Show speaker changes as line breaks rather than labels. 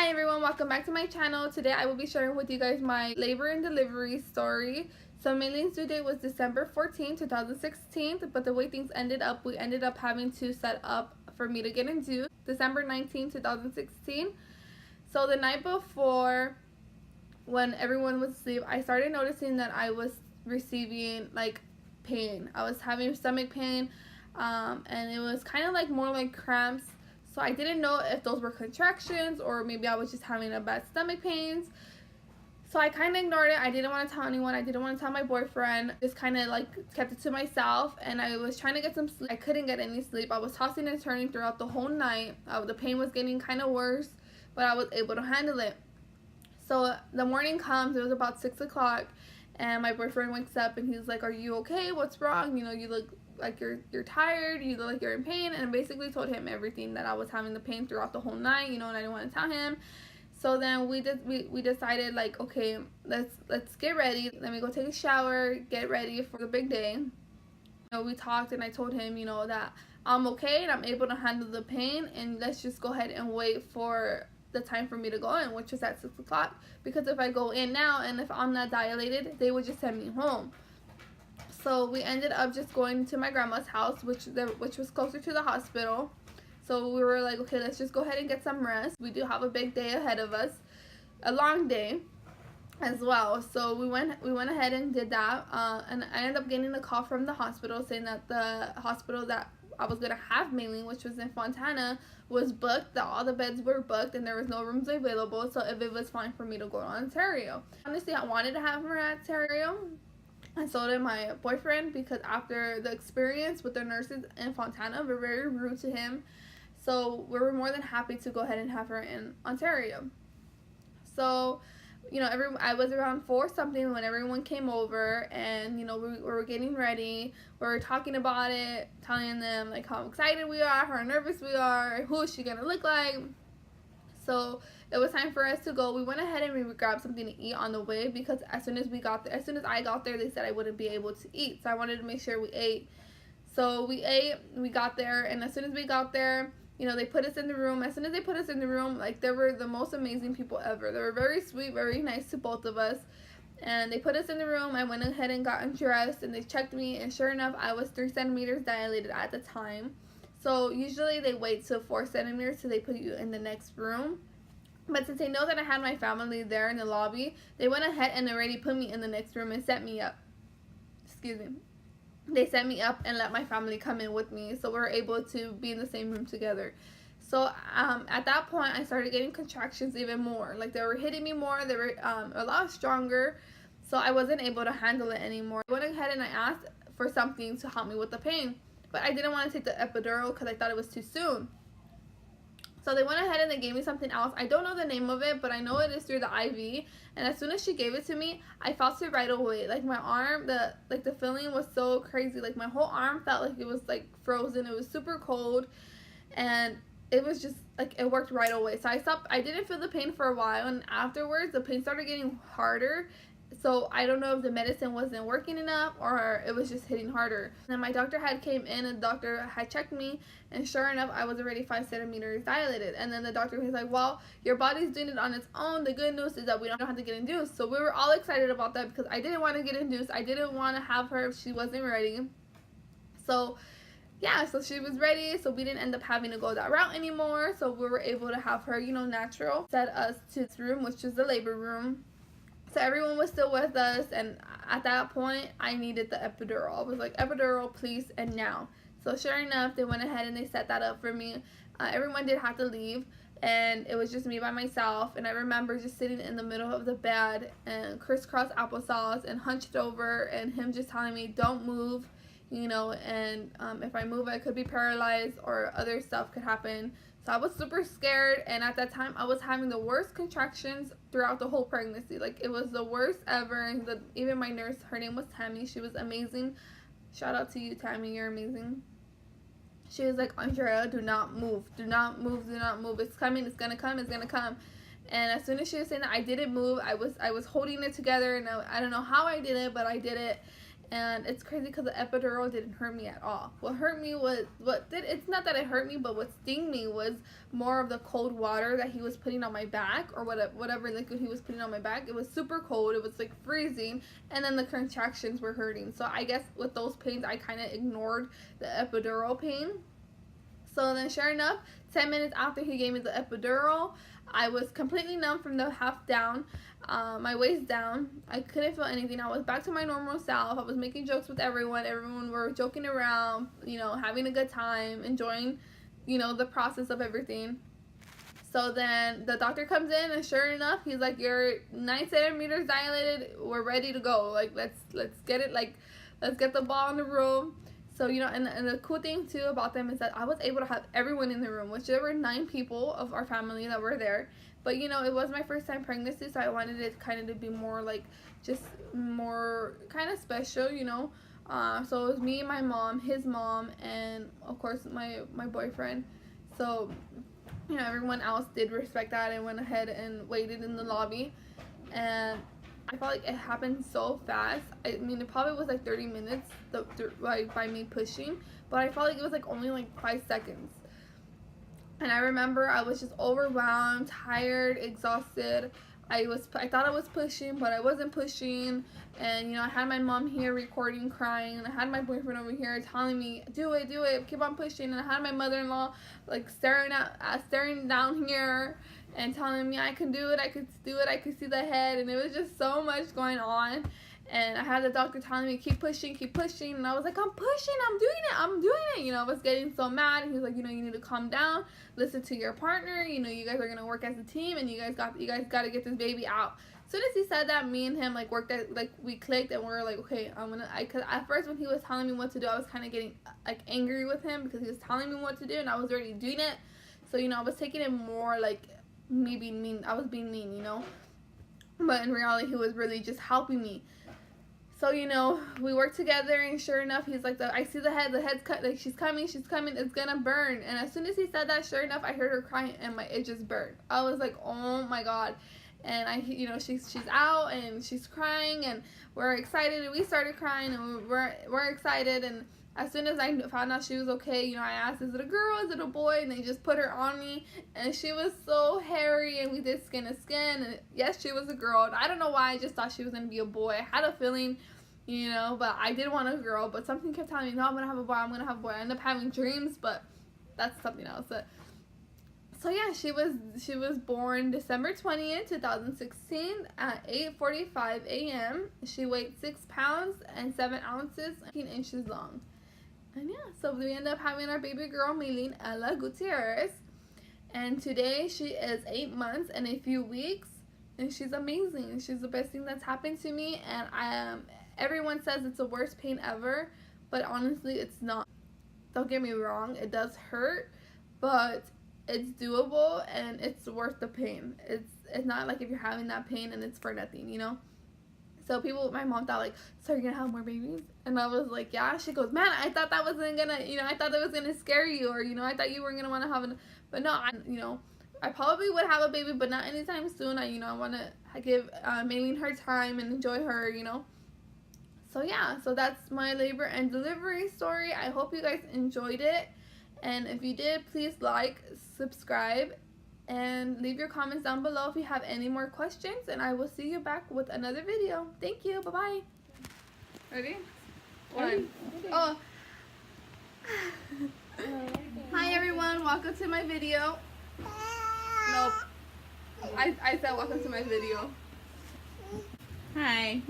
Hi everyone, welcome back to my channel. Today I will be sharing with you guys my labor and delivery story. So Mayleen's due date was December 14, 2016, but the way things ended up, we ended up having to set up for me to get induced December 19, 2016. So the night before, when everyone was asleep, I started noticing that I was receiving like pain. I was having stomach pain, and it was kind of like more like cramps. So I didn't know if those were contractions or maybe I was just having a bad stomach pains. So I kind of ignored it. I didn't want to tell anyone. I didn't want to tell my boyfriend. Just kind of like kept it to myself. And I was trying to get some sleep. I couldn't get any sleep. I was tossing and turning throughout the whole night. The pain was getting kind of worse, but I was able to handle it. So the morning comes. It was about 6 o'clock. And my boyfriend wakes up and he's like, "Are you okay? What's wrong? You know, you look like you're tired, you look like you're in pain." And I basically told him everything, that I was having the pain throughout the whole night, you know, and I didn't want to tell him. So then we decided, like, okay, let's get ready. Let me go take a shower, get ready for the big day. You know, we talked and I told him, you know, that I'm okay and I'm able to handle the pain, and let's just go ahead and wait for the time for me to go in, which was at 6 o'clock, because if I go in now and if I'm not dilated, they would just send me home. So we ended up just going to my grandma's house, which was closer to the hospital. So we were like, okay, let's just go ahead and get some rest. We do have a big day ahead of us, a long day as well. So we went ahead and did that, and I ended up getting a call from the hospital saying that the hospital that I was gonna have Mayleen, which was in Fontana, was booked, that all the beds were booked and there was no rooms available, so if it was fine for me to go to Ontario. Honestly, I wanted to have her at Ontario, and so did my boyfriend, because after the experience with the nurses in Fontana, were very rude to him. So we were more than happy to go ahead and have her in Ontario. So, you know, I was around 4 something when everyone came over, and, you know, we were getting ready. We were talking about it, telling them like how excited we are, how nervous we are, who is she gonna look like. So it was time for us to go. We went ahead and we grabbed something to eat on the way, because as soon as I got there, they said I wouldn't be able to eat. So I wanted to make sure we ate. So we ate, we got there, and as soon as we got there, you know, they put us in the room. As soon as they put us in the room, like, they were the most amazing people ever. They were very sweet, very nice to both of us. And they put us in the room. I went ahead and got undressed, and they checked me, and sure enough, I was 3 centimeters dilated at the time. So usually they wait till 4 centimeters till they put you in the next room. But since they know that I had my family there in the lobby, they went ahead and already put me in the next room and set me up. Excuse me. They set me up and let my family come in with me, so we were able to be in the same room together. So at that point, I started getting contractions even more. Like, they were hitting me more. They were a lot stronger, so I wasn't able to handle it anymore. I went ahead and I asked for something to help me with the pain, but I didn't want to take the epidural because I thought it was too soon. So they went ahead and they gave me something else. I don't know the name of it, but I know it is through the IV. And as soon as she gave it to me, I felt it right away. Like, my arm, the feeling was so crazy. Like, my whole arm felt like it was like frozen. It was super cold, and it was just like, it worked right away. So I stopped. I didn't feel the pain for a while, and afterwards the pain started getting harder. So I don't know if the medicine wasn't working enough or it was just hitting harder. And then my doctor had came in, and the doctor had checked me, and sure enough, I was already 5 centimeters dilated. And then the doctor was like, well, your body's doing it on its own. The good news is that we don't have to get induced. So we were all excited about that, because I didn't want to get induced. I didn't want to have her if she wasn't ready. So yeah, so she was ready, so we didn't end up having to go that route anymore. So we were able to have her, you know, natural. Set us to this room, which is the labor room. So everyone was still with us, and at that point, I needed the epidural. I was like, epidural, please, and now. So sure enough, they went ahead and they set that up for me. Everyone did have to leave, and it was just me by myself. And I remember just sitting in the middle of the bed and crisscross applesauce and hunched over, and him just telling me, don't move, you know, and if I move, I could be paralyzed or other stuff could happen. So I was super scared, and at that time, I was having the worst contractions throughout the whole pregnancy. Like, it was the worst ever, and even my nurse, her name was Tammy, she was amazing. Shout out to you, Tammy, you're amazing. She was like, Andrea, do not move, do not move, do not move. It's coming, it's gonna come, it's gonna come. And as soon as she was saying that, I didn't move. I was holding it together, and I don't know how I did it, but I did it. And it's crazy because the epidural didn't hurt me at all. What hurt me was, it's not that it hurt me, but what sting me was more of the cold water that he was putting on my back, or whatever liquid he was putting on my back. It was super cold. It was like freezing, and then the contractions were hurting. So I guess with those pains, I kind of ignored the epidural pain. So then sure enough, 10 minutes after he gave me the epidural, I was completely numb from the half down, my waist down. I couldn't feel anything. I was back to my normal self. I was making jokes with everyone. Everyone were joking around, you know, having a good time, enjoying, you know, the process of everything. So then the doctor comes in, and sure enough, he's like, "You're 9 centimeters dilated. We're ready to go. Like, let's get it. Like, let's get the ball in the room." So, you know, and the cool thing, too, about them is that I was able to have everyone in the room, which there were 9 people of our family that were there. But, you know, it was my first time pregnancy, so I wanted it kind of to be more, like, just more kind of special, you know. So it was me, my mom, his mom, and, of course, my boyfriend. So, you know, everyone else did respect that and went ahead and waited in the lobby. And I felt like it happened so fast. I mean, it probably was like 30 minutes by me pushing, but I felt like it was like only like 5 seconds. And I remember I was just overwhelmed, tired, exhausted. I thought I was pushing, but I wasn't pushing. And, you know, I had my mom here recording, crying, and I had my boyfriend over here telling me, do it, keep on pushing. And I had my mother-in-law like staring down here and telling me I can do it, I could do it, I could see the head. And it was just so much going on. And I had the doctor telling me, keep pushing, and I was like, I'm pushing, I'm doing it, you know. I was getting so mad, and he was like, you know, you need to calm down, listen to your partner, you know, you guys are gonna work as a team, and you guys got to get this baby out. As soon as he said that, me and him we clicked, and we were like, okay, cause at first when he was telling me what to do, I was kind of getting like angry with him because he was telling me what to do, and I was already doing it. So, you know, I was taking it more like me being mean. I was being mean, you know, but in reality, he was really just helping me. So, you know, we worked together, and sure enough, he's like, I see the head's cut, like, she's coming, it's gonna burn. And as soon as he said that, sure enough, I heard her crying, and it just burned. I was like, oh my God. And you know, she's out, and she's crying, and we're excited, and we started crying, and we're excited. And as soon as I found out she was okay, you know, I asked, is it a girl, is it a boy? And they just put her on me, and she was so hairy, and we did skin to skin, and yes, she was a girl. I don't know why, I just thought she was going to be a boy. I had a feeling, you know, but I did want a girl, but something kept telling me, no, I'm going to have a boy, I ended up having dreams, but that's something else. So yeah, she was born December 20th, 2016 at 8:45 a.m. She weighed 6 pounds and 7 ounces, 18 inches long. And yeah, so we ended up having our baby girl, Maylene Ella Gutierrez. And today she is 8 months and a few weeks, and she's amazing. She's the best thing that's happened to me, and everyone says it's the worst pain ever, but honestly, it's not. Don't get me wrong, it does hurt, but it's doable, and it's worth the pain. It's not like if you're having that pain and it's for nothing, you know? So my mom thought like, so you're gonna have more babies? And I was like, yeah. She goes, man, I thought that wasn't gonna, you know, I thought that was gonna scare you, or, you know, I thought you weren't gonna want to have but no, you know, I probably would have a baby, but not anytime soon. I want to give Maylene her time and enjoy her, you know? So yeah, so that's my labor and delivery story. I hope you guys enjoyed it. And if you did, please like, subscribe, and leave your comments down below if you have any more questions. And I will see you back with another video. Thank you. Bye-bye. Ready? One. Oh. Hi, everyone. Welcome to my video. Nope. I said welcome to my video. Hi.